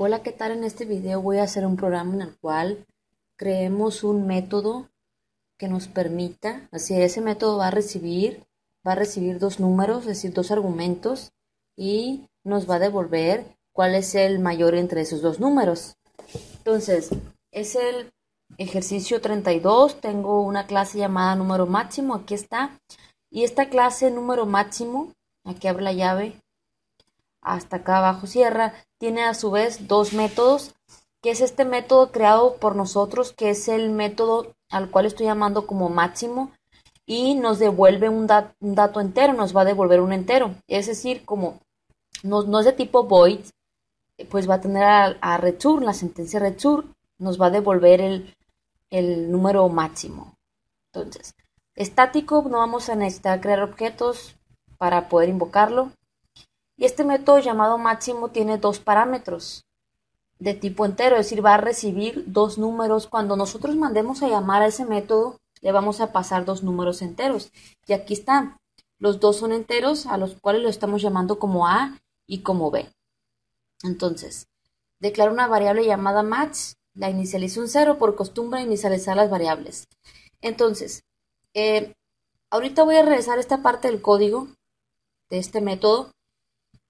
Hola, ¿qué tal? En este video voy a hacer un programa en el cual creemos un método que nos permita, así ese método va a recibir dos números, es decir, dos argumentos, y nos va a devolver cuál es el mayor entre esos dos números. Entonces, es el ejercicio 32. Tengo una clase llamada número máximo, aquí está, y esta clase número máximo, aquí abre la llave, hasta acá abajo cierra, tiene a su vez dos métodos, que es este método creado por nosotros, que es el método al cual estoy llamando como máximo, y nos devuelve un dato entero, nos va a devolver un entero, es decir, como no es de tipo void, pues va a tener a return, la sentencia return, nos va a devolver el número máximo. Entonces, estático, no vamos a necesitar crear objetos para poder invocarlo. Y este método llamado máximo tiene dos parámetros de tipo entero, es decir, va a recibir dos números. Cuando nosotros mandemos a llamar a ese método, le vamos a pasar dos números enteros. Y aquí están. Los dos son enteros, a los cuales lo estamos llamando como A y como B. Entonces, declaro una variable llamada match, la inicializo un cero, por costumbre inicializar las variables. Entonces, eh, ahorita voy a regresar a esta parte del código de este método.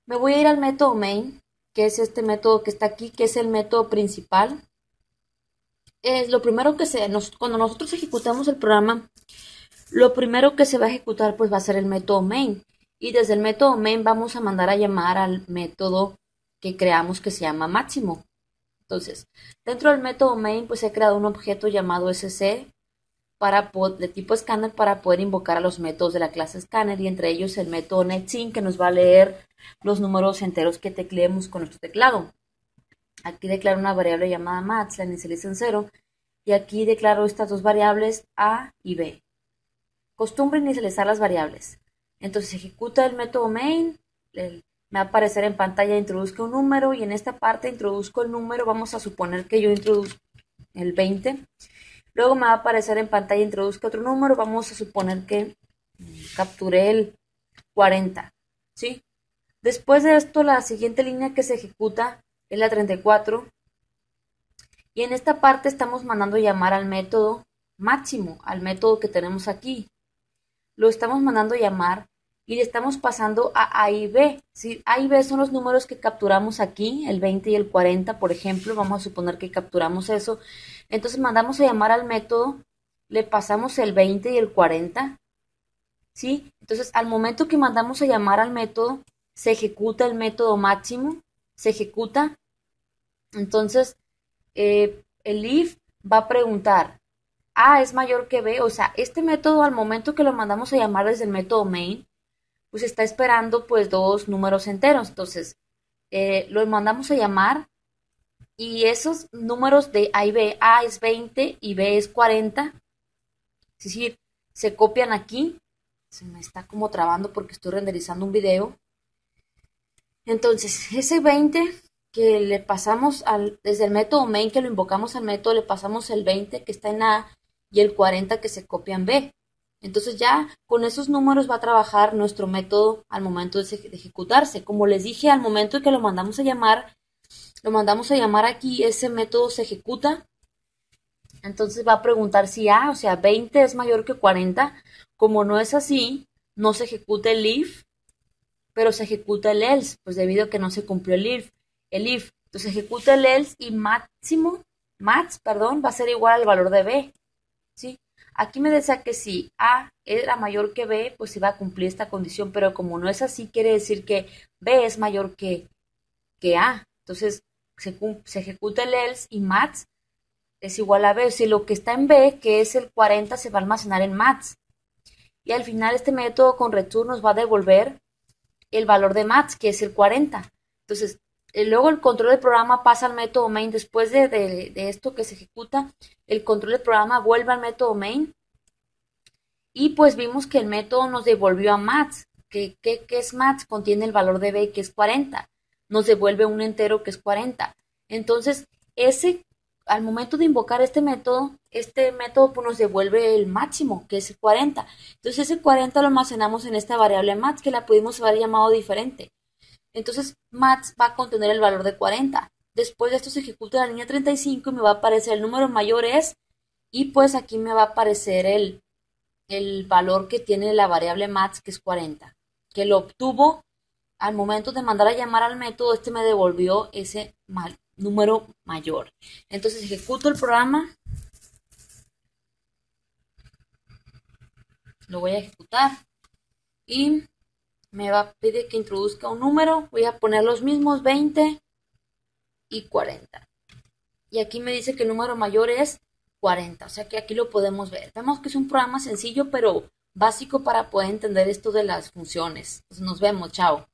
Me voy a ir al método main, que es este método que está aquí, que es el método principal. Es lo primero que cuando nosotros ejecutamos el programa, lo primero que se va a ejecutar pues va a ser el método main. Y desde el método main vamos a mandar a llamar al método que creamos que se llama máximo. Entonces, dentro del método main pues he creado un objeto llamado sc de tipo scanner para poder invocar a los métodos de la clase scanner, y entre ellos el método netSync, que nos va a leer los números enteros que tecleemos con nuestro teclado. Aquí declaro una variable llamada max, la inicializo en cero, y aquí declaro estas dos variables a y b. Costumbre inicializar las variables. Entonces ejecuta el método main, me va a aparecer en pantalla introduzca un número, y en esta parte introduzco el número, vamos a suponer que yo introduzco el 20. Luego me va a aparecer en pantalla introduzca otro número, vamos a suponer que capturé el 40, ¿sí? Después de esto, la siguiente línea que se ejecuta es la 34, y en esta parte estamos mandando llamar al método máximo, al método que tenemos aquí. Lo estamos mandando llamar y le estamos pasando a y B. ¿Sí? A y B son los números que capturamos aquí, el 20 y el 40, por ejemplo. Vamos a suponer que capturamos eso. Entonces mandamos a llamar al método, le pasamos el 20 y el 40. ¿Sí? Entonces, al momento que mandamos a llamar al método, se ejecuta el método máximo, se ejecuta. Entonces, el if va a preguntar, A es mayor que B, o sea, este método al momento que lo mandamos a llamar desde el método main, pues está esperando pues dos números enteros. Entonces, lo mandamos a llamar, y esos números de A y B, A es 20 y B es 40, es decir, se copian aquí. Se me está como trabando porque estoy renderizando un video. Entonces, ese 20 que le pasamos desde el método main, que lo invocamos al método, le pasamos el 20 que está en A y el 40 que se copia en B. Entonces ya con esos números va a trabajar nuestro método al momento de ejecutarse. Como les dije, al momento en que lo mandamos a llamar aquí, ese método se ejecuta. Entonces va a preguntar si A, o sea, 20 es mayor que 40. Como no es así, no se ejecuta el if, pero se ejecuta el else, pues debido a que no se cumplió el if. Entonces ejecuta el else, y max, perdón, va a ser igual al valor de B, ¿sí? Aquí me decía que si A era mayor que B, pues iba a cumplir esta condición, pero como no es así, quiere decir que B es mayor que A. Entonces se ejecuta el else, y max es igual a B. Si lo que está en B, que es el 40, se va a almacenar en max. Y al final este método con return nos va a devolver el valor de max, que es el 40. Entonces, luego el control del programa pasa al método main. Después de esto que se ejecuta, el control del programa vuelve al método main, y pues vimos que el método nos devolvió a max. ¿Qué es max? Contiene el valor de b, que es 40. Nos devuelve un entero, que es 40. Entonces, al momento de invocar este método pues nos devuelve el máximo, que es el 40. Entonces ese 40 lo almacenamos en esta variable max, que la pudimos haber llamado diferente. Entonces max va a contener el valor de 40. Después de esto se ejecuta la línea 35 y me va a aparecer el número mayor es, y pues aquí me va a aparecer el valor que tiene la variable max, que es 40, que lo obtuvo al momento de mandar a llamar al método. Este me devolvió ese número mayor. Entonces ejecuto el programa, lo voy a ejecutar y me va a pedir que introduzca un número. Voy a poner los mismos, 20 y 40. Y aquí me dice que el número mayor es 40, o sea que aquí lo podemos ver. Vemos que es un programa sencillo, pero básico para poder entender esto de las funciones. Entonces nos vemos, chao.